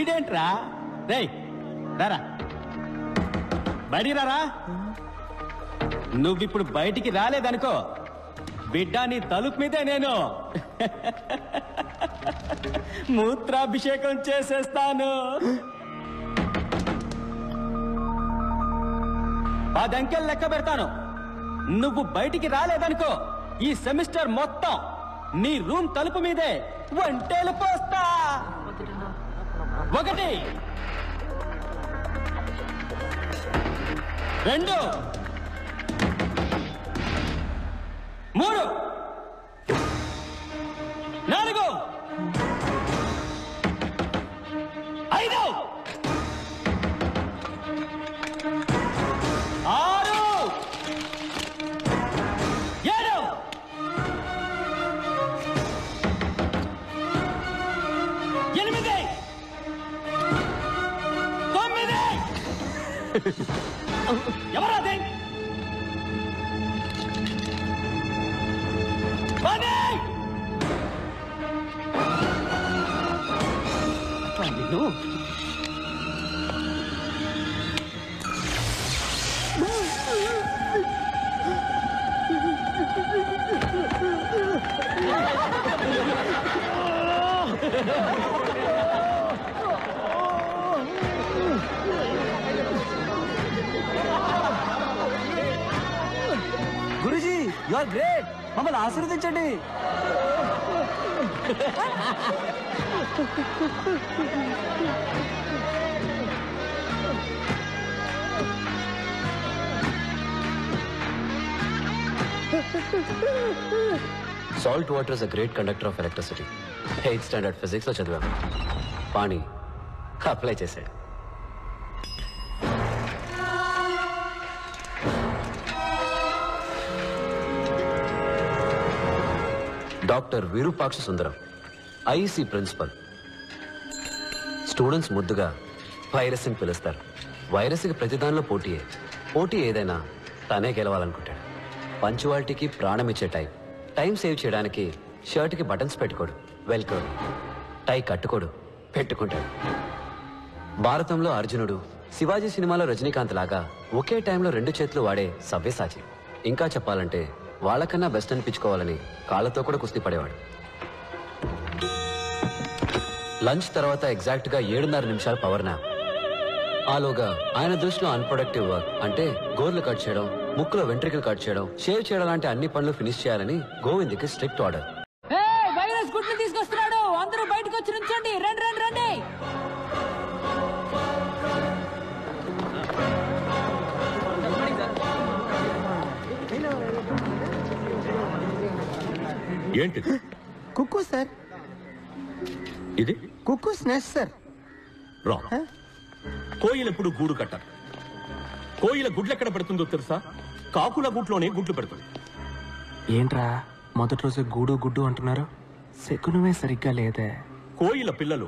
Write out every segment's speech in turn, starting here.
వీడేంట్రా? రేయ్ రారా, బయటికి రారా. నువ్విప్పుడు బయటికి రాలేదనుకో, బిడ్డ నీ తలుపు మీదే నేను మూత్రాభిషేకం చేసేస్తాను. 10 అంకెలు లెక్క పెడతాను. నువ్వు బయటికి రాలేదనుకో, ఈ సెమిస్టర్ మొత్తం నీ రూమ్ తలుపు మీదే వంటేలు పోస్తా. 1 2 3 4 5 6 7 8 9 ఎవరాది? 10 గురుజీ, యు ఆర్ గ్రేట్. మమ్మల్ని ఆశీర్వదించండి. Salt water is a great conductor of electricity. 8th standard physics లో చదివాం. పాణి అప్లై చేశాడు. డాక్టర్ విరూపాక్ష సుందరం, ఐఈసీ ప్రిన్సిపల్. స్టూడెంట్స్ ముద్దుగా వైరస్ అని పిలుస్తారు. వైరస్కి ప్రతిదానిలో పోటీ ఏదైనా తనే గెలవాలనుకుంటాడు. పంచువాలిటీకి ప్రాణం ఇచ్చే టైం సేవ్ చేయడానికి షర్ట్కి బటన్స్ పెట్టుకోడు, వెల్కోడు. టై కట్టుకోడు, పెట్టుకుంటాడు. భారతంలో అర్జునుడు, శివాజీ సినిమాలో రజనీకాంత్ లాగా ఒకే టైంలో 2 చేతులు వాడే సవ్యసాచి. ఇంకా చెప్పాలంటే వాళ్ళకన్నా బెస్ట్ అనిపించుకోవాలని కాళ్ళతో కూడా కుస్తీ పడేవాడు. లంచ్ తర్వాత ఎగ్జాక్ట్గా 7:30 నిమిషాలు పవర్ నాప్. ఆలోగా ఆయన దృష్టిలో అన్ప్రొడక్టివ్ వర్క్ అంటే గోర్లు కట్ చేయడం, ముక్కులో వెంట్రికలు కట్ చేయడం, షేవ్ చేయడం లాంటి అన్ని పనులు ఫినిష్ చేయాలని గోవింద్కి స్ట్రిక్ట్ ఆర్డర్. వైరస్ గుడ్లు తీసుకొస్తున్నాడు, అందరూ బయటకు వచ్చి నుంచోండి. రండి రండి రండి. ఏంటిది? కుక్కు సార్. ఇది కుక్కు స్నాక్స్ సార్. రాంగ్. కోయిల ఎప్పుడు గూడు కట్టారు. కోయిల గుడ్లు ఎక్కడ పెడుతుందో తెలుసా? కాకుల గూట్లోనే గుడ్లు పెడుతుంది. ఏంట్రా మొదటి రోజు గూడు గుడ్డు అంటున్నారు? శకునమే సరిగ్గా లేదే. కోయిల పిల్లలు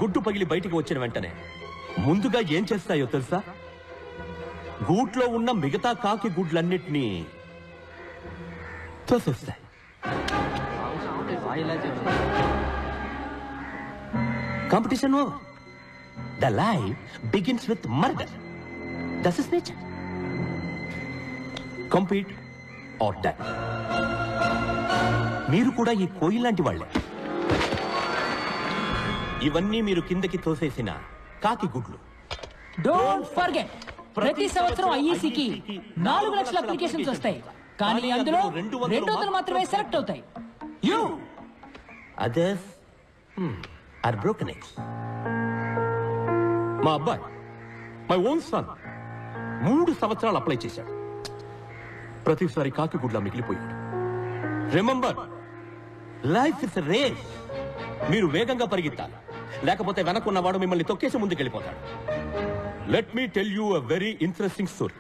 గుడ్డు పగిలి బయటికి వచ్చిన వెంటనే ముందుగా ఏం చేస్తాయో తెలుసా? గూట్లో ఉన్న మిగతా కాకి గుడ్లన్నిటినీ తోసేస్తాయి. Competition over. The life begins with murder. That is nature. Compete or die. మీరు కూడా ఈ కోయి లాంటి వాళ్ళే. ఇవన్నీ మీరు కిందకి తోసేసిన కాకి గుడ్లు. డోంట్ ఫర్గెట్, ప్రతి సంవత్సరం ఐఈసీకి 4 లక్షల అప్లికేషన్స్ వస్తాయి, కానీ అందులో 200 మాత్రమే సెలెక్ట్ అవుతాయి. You others are broken eggs. మా అబ్బాయి, మై ఓన్ సన్, 3 సంవత్సరాలు అప్లై చేశాడు. ప్రతిసారి కాకి గుడ్లా మిగిలిపోయాడు. Remember, life is race. మీరు వేగంగా పరిగెత్తాలి, లేకపోతే వెనకున్నవాడు మిమ్మల్ని తొక్కేసి ముందుకెళ్ళిపోతాడు. Let me tell you a very interesting story.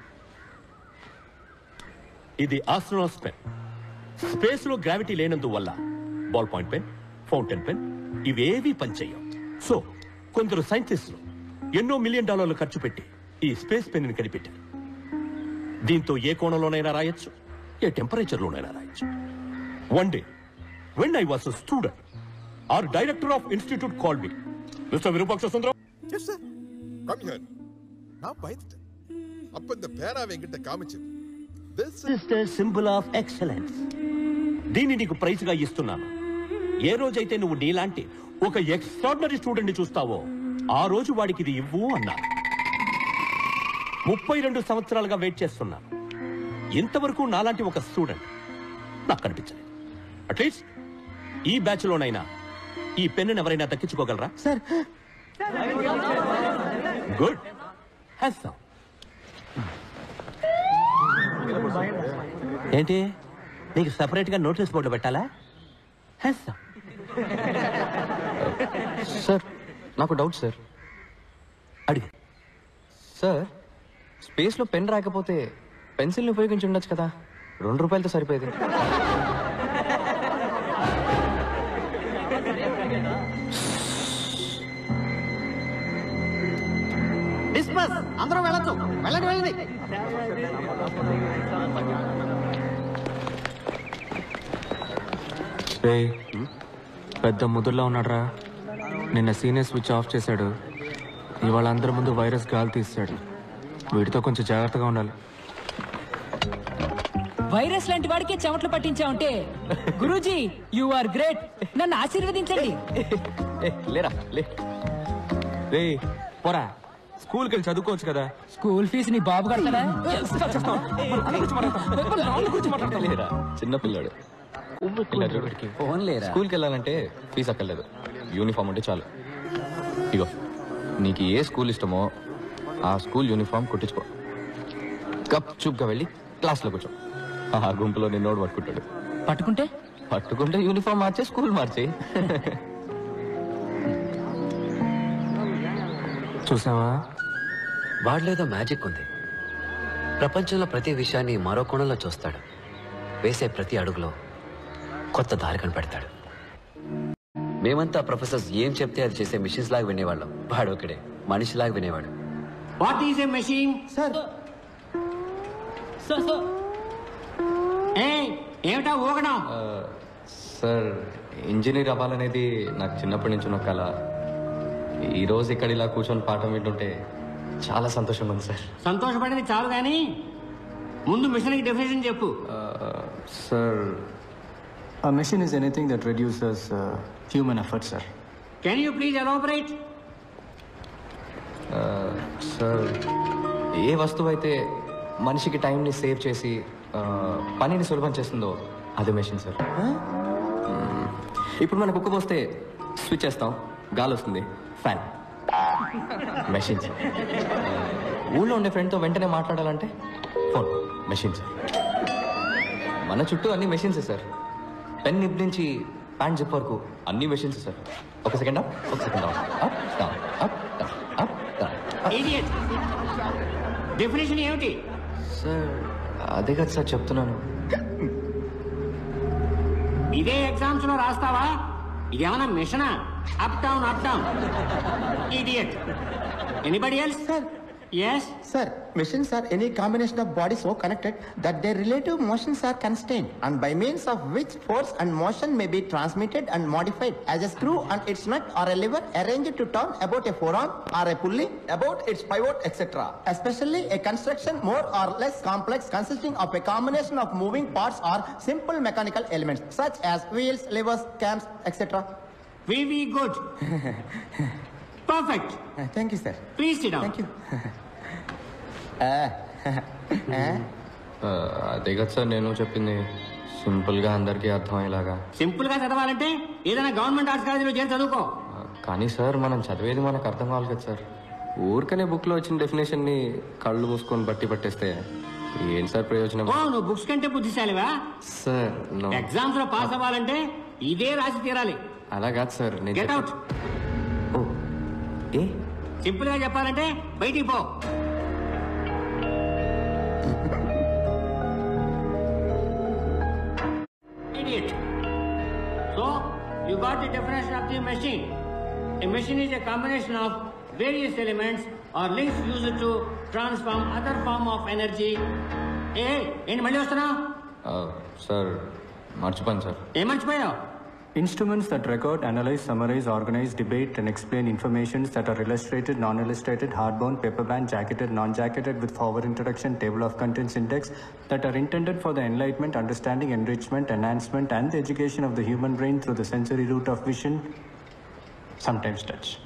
ఇది ఆస్ట్రోనాట్స్ పెన్. స్పేస్ లో గ్రావిటీ లేనందువల్ల ball point pen, fountain pen ఇవేవీ పనిచేయవు. సో కొందరు సైంటిస్టులు ఎన్నో $1 మిలియన్ ఖర్చు పెట్టి ఈ స్పేస్ పెన్ ని కనిపెట్టారు. దీంతో ఏ కోణంలోనైనా రాయొచ్చు, ఏ టెంపరేచర్లోనైనా రాయొచ్చు. One day when I was a student, our director of institute called me mister Virupaksha Sundaram. Yes, sir. Come here. நான் பயந்துட்டேன். அப்ப இந்த பேராவை என்கிட்ட காமிச்சது. This is the symbol of excellence. దీన్ని నీకు ప్రైజ్ గా ఇస్తున్నాను. ఏ రోజైతే నువ్వు నీలాంటి ఒక ఎక్స్ట్రాడినరీ స్టూడెంట్ ని చూస్తావో ఆ రోజు వాడికి ఇది ఇవ్వు అన్నా. 32 సంవత్సరాలుగా వెయిట్ చేస్తున్నాను. ఇంతవరకు నాలాంటి ఒక స్టూడెంట్ నాకు కనిపించలేదు. అట్లీస్ట్ ఈ బ్యాచ్ లోనైనా ఈ పెన్ను ఎవరైనా దక్కించుకోగలరా? Sir good. ఏంటి నీకు సెపరేట్ గా నోటీస్ బోర్డు పెట్టాలా? సార్ నాకు డౌట్ సార్. అడిగి. సార్ స్పేస్లో పెన్ రాకపోతే పెన్సిల్ని ఉపయోగించి ఉండొచ్చు కదా, ₹2 సరిపోయేది. డిస్పస్ అందరూ వెళ్ళొచ్చు. వెళ్ళండి వెళ్ళండి. రేయ్, పెద్ద ముదురులో ఉన్నాడురా. నిన్న సీనియర్ స్విచ్ ఆఫ్ చేశాడు, ఇవాళ అందరి ముందు వైరస్ గాలి తీసాడు. వీటితో కొంచెం జాగ్రత్తగా ఉండాలి. వైరస్ లాంటి వాడికి చెమటలు పట్టించావంటే గురూజీ యు ఆర్ గ్రేట్. నన్ను ఆశీర్వదించండి. లేరా లే. రేయ్ పోరా, స్కూల్కి వెళ్ళి చదువుకోవచ్చు కదా. స్కూల్ ఫీజు నీ బాబు కడతాడా? లేరా చిన్న పిల్లాడు. స్కూల్కి వెళ్ళాలంటే ఫీజు అక్కర్లేదు, యూనిఫామ్ ఉంటే చాలు. ఇగో నీకు ఏ స్కూల్ ఇష్టమో ఆ స్కూల్ యూనిఫామ్ కుట్టించుకో. కప్ చూపుగా వెళ్ళి క్లాస్లో కూర్చో. ఆ గుంపులో నిన్నోడు పట్టుకుంటాడు. పట్టుకుంటే యూనిఫామ్ మార్చే స్కూల్ మార్చే. చూసావా, వాడిలేదో మ్యాజిక్ ఉంది. ప్రపంచంలో ప్రతి విషయాన్ని మరో కోణంలో చూస్తాడు. వేసే ప్రతి అడుగులో కొత్త దారి కనిపెడతాడు. మేమంతా ప్రొఫెసర్స్ ఏం చెప్తే అది చేసే మిషన్స్ లాగా వినేవాళ్ళం. వాడు ఒకడే మనిషిలాగా వినేవాడు. What is a machine? Sir ఏమిటా ఊగడం? సార్ ఇంజనీర్ అవ్వాలనేది నాకు చిన్నప్పటి నుంచి ఉన్న కళ. ఈరోజు ఇక్కడ ఇలా కూర్చొని పాఠం వింటుంటే చాలా సంతోషంగా ఉంది సార్. సంతోషపడింది చాలు కానీ ముందు మిషన్ కి డెఫినేషన్ చెప్పు. Sir A machine is anything that reduces human effort, sir. Can you please elaborate? Sir ఏ వస్తువు అయితే మనిషికి టైంని సేవ్ చేసి పనిని సులభం చేస్తుందో అది మెషిన్ సార్. ఇప్పుడు మన కుక్క పోస్తే స్విచ్ చేస్తాం, గాలి వస్తుంది, ఫ్యాన్. Machine sir. ఊళ్ళో ఉండే ఫ్రెండ్తో వెంటనే మాట్లాడాలంటే ఫోన్, మెషిన్ సార్. మన చుట్టూ అన్ని మెషిన్సే సార్. పెన్ నిప్ నుంచి ప్యాంట్ జిప్ వరకు అన్ని మెషిన్స్ సార్. ఒక సెకండ్ అప్, ఒక second down, up down, up down, up down. Idiot. Definition ఏమిటి? సార్ అదే కదా సార్ చెప్తున్నాను. ఇదే ఎగ్జామ్స్ లో రాస్తావా? ఇదేమన్నా మిషనా? Up down up down. Idiot. Anybody else? Sir yes sir, machines are any combination of bodies so connected that their relative motions are constrained and by means of which force and motion may be transmitted and modified, as a screw and its nut or a lever arranged to turn about a forearm or a pulley about its pivot, etc. Especially a construction more or less complex consisting of a combination of moving parts or simple mechanical elements such as wheels, levers, cams, etc. very good. Perfect. Thank you sir. Please sit down. Thank you. అదే కదా sir నేను చెప్పింది, సింపుల్గా అందరికీ అర్థమయ్యేలాగా. Simple గా చదవాలంటే ఏదైనా గవర్నమెంట్ ఆర్ట్స్ కాలేజీలో చేరి చదువుకో. కానీ సార్ మనం చదివేది మనకు అర్థం కావాలి కదా సార్. ఊరికనే బుక్లో వచ్చిన డెఫినేషన్ని కళ్ళు మూసుకొని బట్టి పట్టేస్తే ఏం సార్ ప్రయోజనం? ఓ నువ్వు బుక్స్ కంటే బుద్ధిశాలివా? సార్ ఎగ్జామ్స్ లో పాస్ అవ్వాలంటే ఇదే రాసి తీరాలి. అలా కాదు సార్. Get out. ఓ ఏ సింపుల్ గా చెప్పాలంటే బయటికి పో. Idiot. So you got the definition of the machine. A machine is a combination of various elements or links used to transform other form of energy. ఏంటి మళ్ళీ వస్తున్నావు? సార్ మర్చిపోయాను సార్. ఏం మర్చిపోయావు? Instruments that record, analyze, summarize, organize, debate, and explain informations that are illustrated, non-illustrated, hardbound, paperbound, jacketed, non-jacketed, with forward introduction, table of contents index, that are intended for the enlightenment, understanding, enrichment, enhancement, and the education of the human brain through the sensory route of vision, sometimes touch.